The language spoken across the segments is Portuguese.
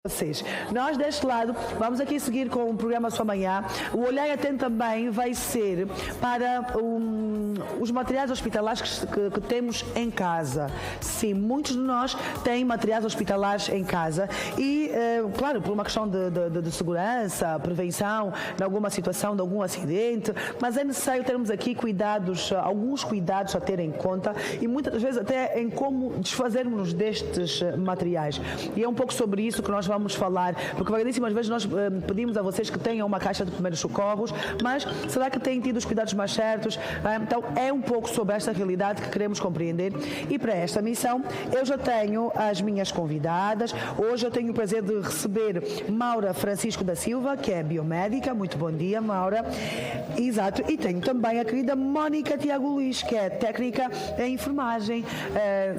Vocês. Nós deste lado vamos aqui seguir com o programa Sua Manhã. O Olhar Atento também vai ser para os materiais hospitalares que temos em casa. Sim, muitos de nós têm materiais hospitalares em casa e, claro, por uma questão de segurança, prevenção de alguma situação, de algum acidente, mas é necessário termos aqui cuidados, alguns cuidados a ter em conta e muitas vezes até em como desfazermos destes materiais. E é um pouco sobre isso que nós vamos falar, porque variedíssimas vezes nós pedimos a vocês que tenham uma caixa de primeiros socorros, mas será que têm tido os cuidados mais certos? Então é um pouco sobre esta realidade que queremos compreender e para esta missão eu já tenho as minhas convidadas. Hoje eu tenho o prazer de receber Maura Francisco da Silva, que é biomédica. Muito bom dia, Maura. Exato. E tenho também a querida Mónica Tiago Luís, que é técnica em enfermagem.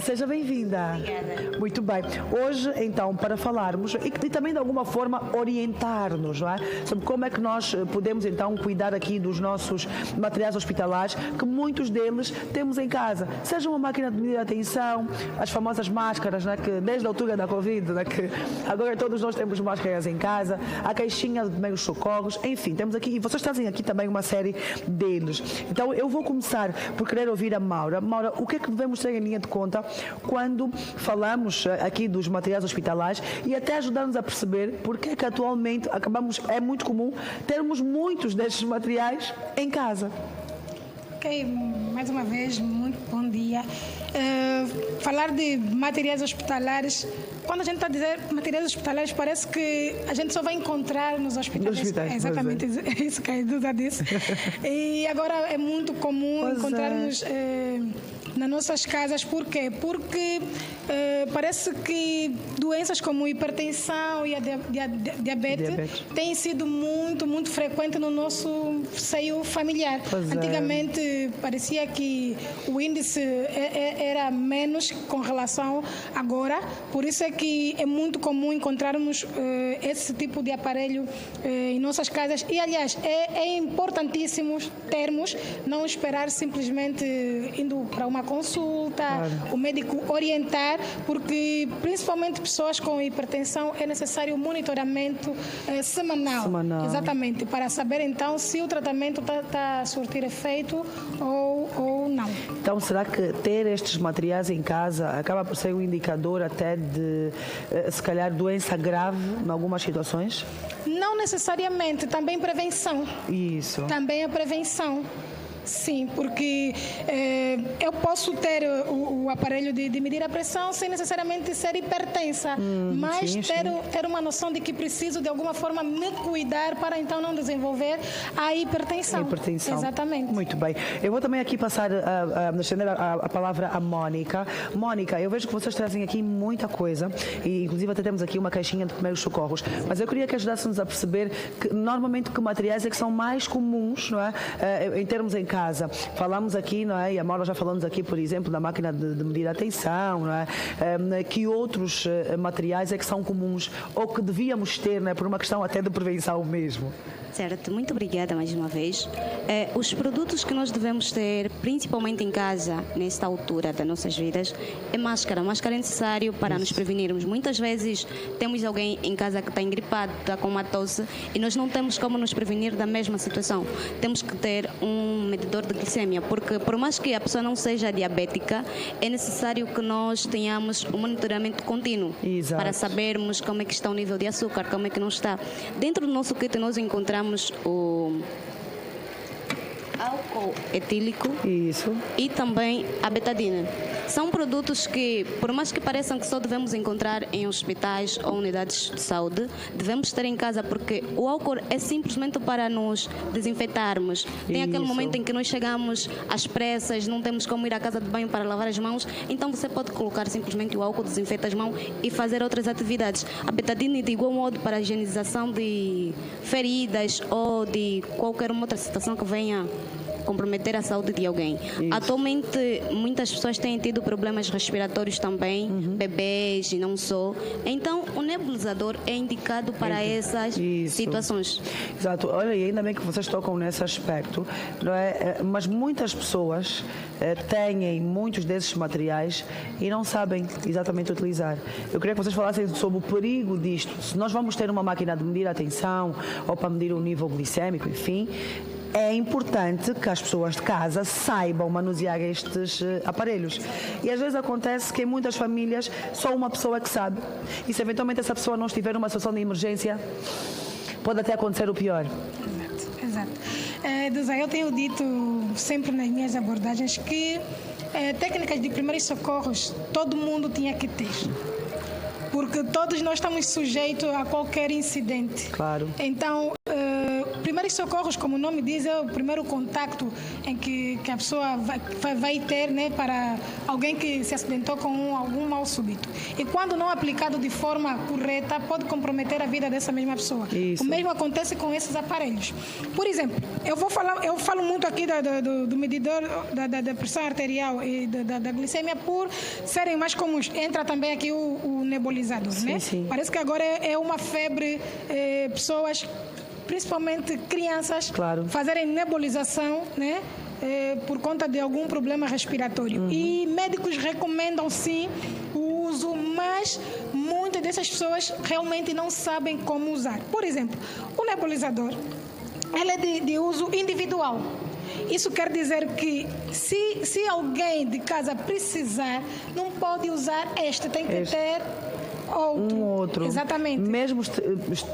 Seja bem-vinda. Obrigada. Muito bem. Hoje, então, para falarmos e também de alguma forma orientar-nos, não é? Sobre como é que nós podemos então cuidar aqui dos nossos materiais hospitalares, que muitos deles temos em casa. Seja uma máquina de medir a tensão, as famosas máscaras, não é? Que desde a altura da Covid, não é? Que agora todos nós temos máscaras em casa, a caixinha de primeiros socorros, enfim, temos aqui, e vocês trazem aqui também uma série deles. Então eu vou começar por querer ouvir a Maura. Maura, o que é que devemos ter em linha de conta quando falamos aqui dos materiais hospitalares e até ajudar-nos a perceber porque é que atualmente é muito comum termos muitos destes materiais em casa. Ok, mais uma vez, muito bom dia. Falar de materiais hospitalares, quando a gente está a dizer materiais hospitalares, parece que a gente só vai encontrar nos hospitais. É exatamente isso que a Duda disse. E agora é muito comum encontrarmos nas nossas casas. Por quê? Porque parece que doenças como hipertensão e a diabetes têm sido muito frequentes no nosso seio familiar. Antigamente parecia que o índice era menos com relação agora, por isso é que é muito comum encontrarmos esse tipo de aparelho em nossas casas e, aliás, é importantíssimo termos, não esperar simplesmente indo para uma consulta, o médico orientar, porque principalmente pessoas com hipertensão é necessário monitoramento semanal. Exatamente, para saber então se o tratamento está a surtir efeito ou não. Então, será que ter estes materiais em casa acaba por ser um indicador até de, se calhar, doença grave em algumas situações? Não necessariamente, também prevenção. Isso. Também a prevenção. Sim, porque eu posso ter o aparelho de medir a pressão sem necessariamente ser hipertensa, mas ter uma noção de que preciso de alguma forma me cuidar para então não desenvolver a hipertensão. Exatamente. Muito bem. Eu vou também aqui passar a palavra à Mónica. Mónica, eu vejo que vocês trazem aqui muita coisa e inclusive até temos aqui uma caixinha de primeiros socorros, mas eu queria que ajudássemos a perceber que normalmente que materiais é que são mais comuns, não é? Em termos em casa. Falamos aqui, não é? E a Maura já falamos aqui, por exemplo, da máquina de medir a tensão, não é? Que outros materiais é que são comuns ou que devíamos ter, não é? Por uma questão até de prevenção mesmo. Certo, muito obrigada mais uma vez. Os produtos que nós devemos ter, principalmente em casa, nesta altura das nossas vidas, é máscara. Máscara é necessário para nos prevenirmos. Muitas vezes temos alguém em casa que está engripado, está com uma tosse, e nós não temos como nos prevenir da mesma situação. Temos que ter um medidor de glicemia, porque por mais que a pessoa não seja diabética, é necessário que nós tenhamos um monitoramento contínuo. Exato. Para sabermos como é que está o nível de açúcar, como é que não está. Dentro do nosso kit nós encontramos o álcool etílico. Isso. E também a betadina. São produtos que, por mais que pareçam que só devemos encontrar em hospitais ou unidades de saúde, devemos ter em casa, porque o álcool é simplesmente para nos desinfetarmos. Tem aquele momento em que nós chegamos às pressas, não temos como ir à casa de banho para lavar as mãos, então você pode colocar simplesmente o álcool, desinfeta as mãos e fazer outras atividades. A betadina, de igual modo, para a higienização de feridas ou de qualquer outra situação que venha comprometer a saúde de alguém. Atualmente, muitas pessoas têm tido problemas respiratórios também, bebês e não só. Então, o nebulizador é indicado para essas situações. Exato. Olha, e ainda bem que vocês tocam nesse aspecto, não é? Mas muitas pessoas têm muitos desses materiais e não sabem exatamente utilizar. Eu queria que vocês falassem sobre o perigo disto. Se nós vamos ter uma máquina de medir a tensão ou para medir o nível glicémico, enfim, é importante que as pessoas de casa saibam manusear estes aparelhos. E às vezes acontece que em muitas famílias só uma pessoa é que sabe. E se eventualmente essa pessoa não estiver numa situação de emergência, pode até acontecer o pior. Exato. Dusa, eu tenho dito sempre nas minhas abordagens que técnicas de primeiros socorros todo mundo tinha que ter. Porque todos nós estamos sujeitos a qualquer incidente. Claro. Então, primeiros socorros, como o nome diz, é o primeiro contacto em que a pessoa vai ter, né, para alguém que se acidentou com algum mal súbito. E quando não aplicado de forma correta, pode comprometer a vida dessa mesma pessoa. Isso. O mesmo acontece com esses aparelhos. Por exemplo, eu falo muito aqui do medidor da pressão arterial e da glicemia por serem mais comuns. Entra também aqui o nebulizador, sim, né? Sim. Parece que agora é uma febre, pessoas, principalmente crianças, claro, fazerem nebulização, né? Por conta de algum problema respiratório. E médicos recomendam sim o uso, mas muitas dessas pessoas realmente não sabem como usar. Por exemplo, o nebulizador, ele é de uso individual. Isso quer dizer que se alguém de casa precisar, não pode usar tem que ter outro. Exatamente. Mesmo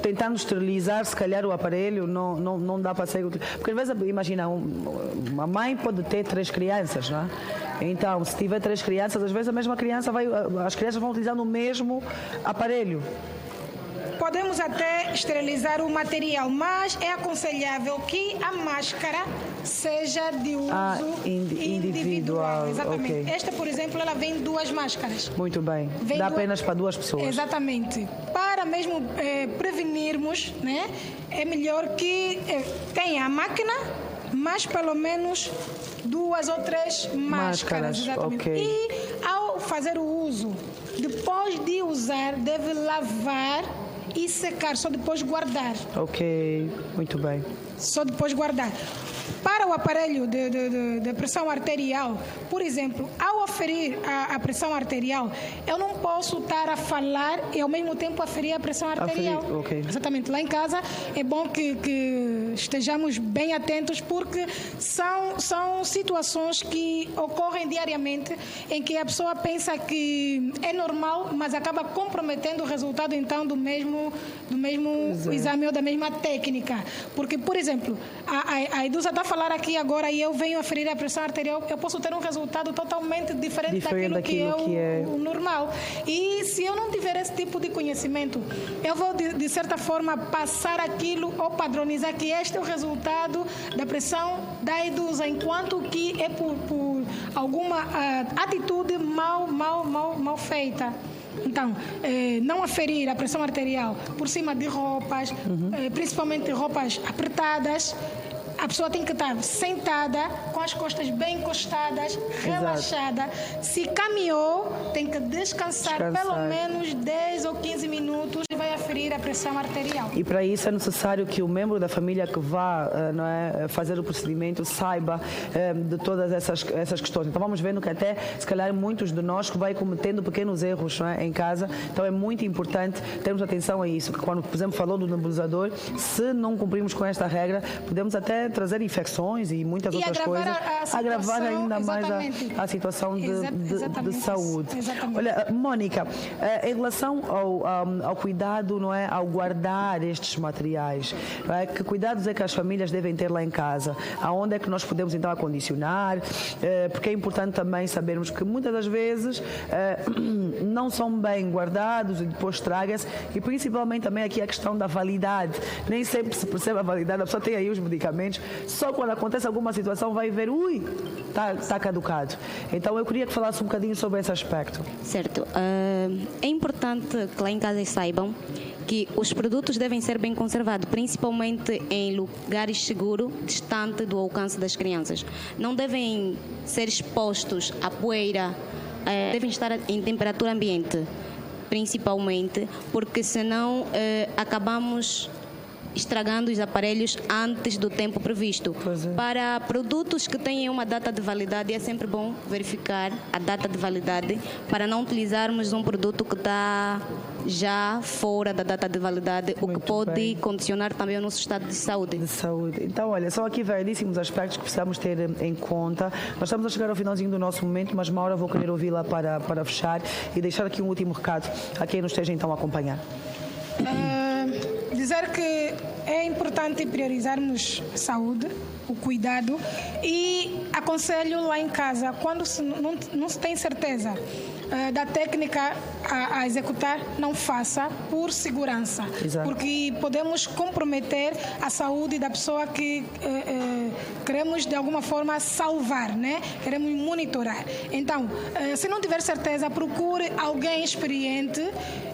tentando esterilizar, se calhar, o aparelho, não dá para ser utilizado. Porque às vezes, imagina, uma mãe pode ter 3 crianças, não é? Então, se tiver 3 crianças, às vezes a mesma criança as crianças vão utilizando o mesmo aparelho. Podemos até esterilizar o material, mas é aconselhável que a máscara seja de uso individual. Exatamente. Okay. Esta, por exemplo, ela vem 2 máscaras. Muito bem. Dá apenas para 2 pessoas. Exatamente. Para mesmo prevenirmos, né, é melhor que tenha a máquina, mas pelo menos 2 ou 3 máscaras. Exatamente. Okay. E ao fazer o uso, depois de usar, deve lavar e secar, só depois guardar. Ok, muito bem. Só depois guardar. Para o aparelho de pressão arterial, por exemplo, ao aferir a pressão arterial, eu não posso estar a falar e ao mesmo tempo aferir a pressão arterial. Okay. Exatamente. Lá em casa é bom que estejamos bem atentos, porque são situações que ocorrem diariamente em que a pessoa pensa que é normal, mas acaba comprometendo o resultado então do mesmo exame ou da mesma técnica. Porque, por exemplo, a Edusa está a falar aqui agora e eu venho aferir a pressão arterial, eu posso ter um resultado totalmente diferente daquilo que é o normal. E se eu não tiver esse tipo de conhecimento, eu vou, de certa forma, passar aquilo ou padronizar que este é o resultado da pressão da Edusa, enquanto que é por alguma atitude mal feita. Então, não aferir a pressão arterial por cima de roupas, principalmente roupas apertadas. A pessoa tem que estar sentada, com as costas bem encostadas, relaxada. Se caminhou, tem que descansar pelo menos 10 ou 15 minutos e vai aferir a pressão arterial. E para isso é necessário que o membro da família que vá fazer o procedimento saiba de todas essas questões. Então vamos vendo que até, se calhar, muitos de nós que vai cometendo pequenos erros, não é, em casa. Então é muito importante termos atenção a isso. Que quando, por exemplo, falou do nebulizador, se não cumprirmos com esta regra, podemos até trazer infecções e muitas outras coisas, agravar ainda mais a situação de saúde. Exatamente. Olha, Mónica, em relação ao cuidado, não é, ao guardar estes materiais, não é, que cuidados é que as famílias devem ter lá em casa? Aonde é que nós podemos então acondicionar? Porque é importante também sabermos que muitas das vezes não são bem guardados e depois estraga-se, e principalmente também aqui a questão da validade. Nem sempre se percebe a validade, a pessoa tem aí os medicamentos, só quando acontece alguma situação vai ver, está caducado. Então eu queria que falasse um bocadinho sobre esse aspecto. Certo. É importante que lá em casa saibam que os produtos devem ser bem conservados, principalmente em lugares seguros, distante do alcance das crianças. Não devem ser expostos à poeira, devem estar em temperatura ambiente, principalmente, porque senão acabamos estragando os aparelhos antes do tempo previsto. Para produtos que têm uma data de validade, é sempre bom verificar a data de validade para não utilizarmos um produto que está já fora da data de validade, o que pode condicionar também o nosso estado de saúde. Então, olha, são aqui variedíssimos aspectos que precisamos ter em conta. Nós estamos a chegar ao finalzinho do nosso momento, mas Maura, vou querer ouvi-la para fechar e deixar aqui um último recado a quem nos esteja então a acompanhar. Dizer que é importante priorizarmos saúde, o cuidado, e aconselho lá em casa, quando não se tem certeza da técnica a executar, não faça por segurança. Exato. Porque podemos comprometer a saúde da pessoa que queremos de alguma forma salvar, né? Queremos monitorar. Então, se não tiver certeza, procure alguém experiente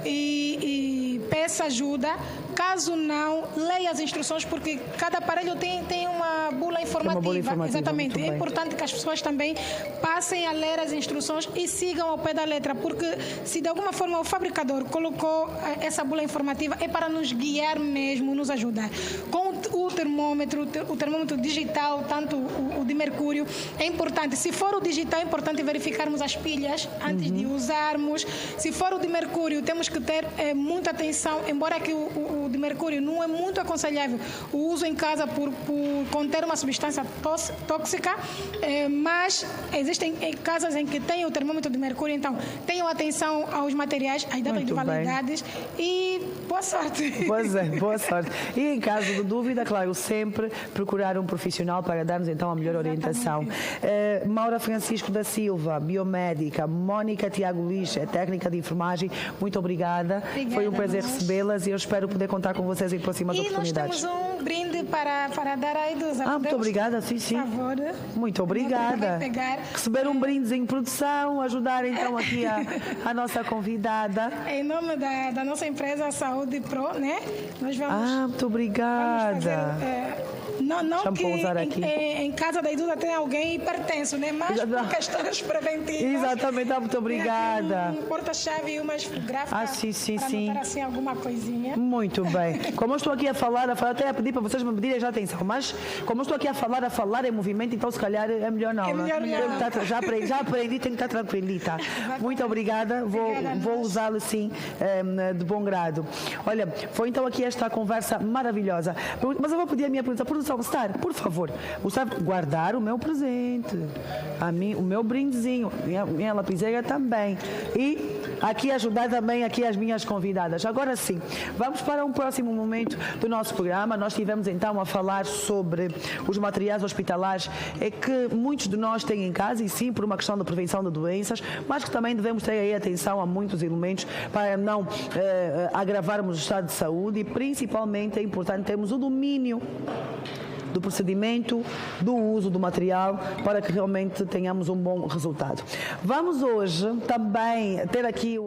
e peça ajuda. Caso não, leia as instruções, porque cada aparelho tem uma bula informativa. Exatamente. É importante que as pessoas também passem a ler as instruções e sigam ao pé da letra, porque se de alguma forma o fabricador colocou essa bula informativa, é para nos guiar mesmo, nos ajudar. Com o termômetro digital, tanto o de mercúrio, é importante. Se for o digital, é importante verificarmos as pilhas antes de usarmos. Se for o de mercúrio, temos que ter muita atenção, embora que o de mercúrio não é muito aconselhável o uso em casa por conter uma substância tóxica, mas existem casas em que tem o termômetro de mercúrio, então tenham atenção aos materiais, às datas de validades e boa sorte. Pois é, boa sorte. E em caso de dúvida, claro, sempre procurar um profissional para dar-nos então a melhor orientação. Maura Francisco da Silva, biomédica, Mónica Tiago Lixa, técnica de enfermagem, muito obrigada. Foi um prazer recebê-las e eu espero poder contar com vocês em próximas oportunidades. E nós temos um brinde para dar aí dos muito obrigada, sim. Por favor. Muito obrigada. Receber um brinde em produção, ajudar então aqui a nossa convidada. Em nome da nossa empresa Saúde Pro, né? Nós vamos. Muito obrigada. Vamos fazer, não que em casa da Iduda tem alguém hipertenso, né? Mas por questões preventivas. Exatamente, muito obrigada. Um porta-chave e uma esfográfica sim. para anotar assim alguma coisinha. Muito bem. Como eu estou aqui a falar, até a pedir para vocês me pedirem já atenção, mas como eu estou aqui a falar em movimento, então se calhar é melhor não. Já aprendi, tenho que estar tranquilita. Muito obrigada, vou usá-lo sim de bom grado. Olha, foi então aqui esta conversa maravilhosa. Mas eu vou pedir a minha produção, Star, por favor, guardar o meu presente, o meu brindezinho, minha lapiseira também. E aqui ajudar também aqui as minhas convidadas. Agora sim, vamos para um próximo momento do nosso programa. Nós tivemos então a falar sobre os materiais hospitalares que muitos de nós têm em casa, e sim por uma questão de prevenção de doenças, mas que também devemos ter aí atenção a muitos elementos para não agravarmos o estado de saúde, e principalmente é importante termos o domínio do procedimento, do uso do material, para que realmente tenhamos um bom resultado. Vamos hoje também ter aqui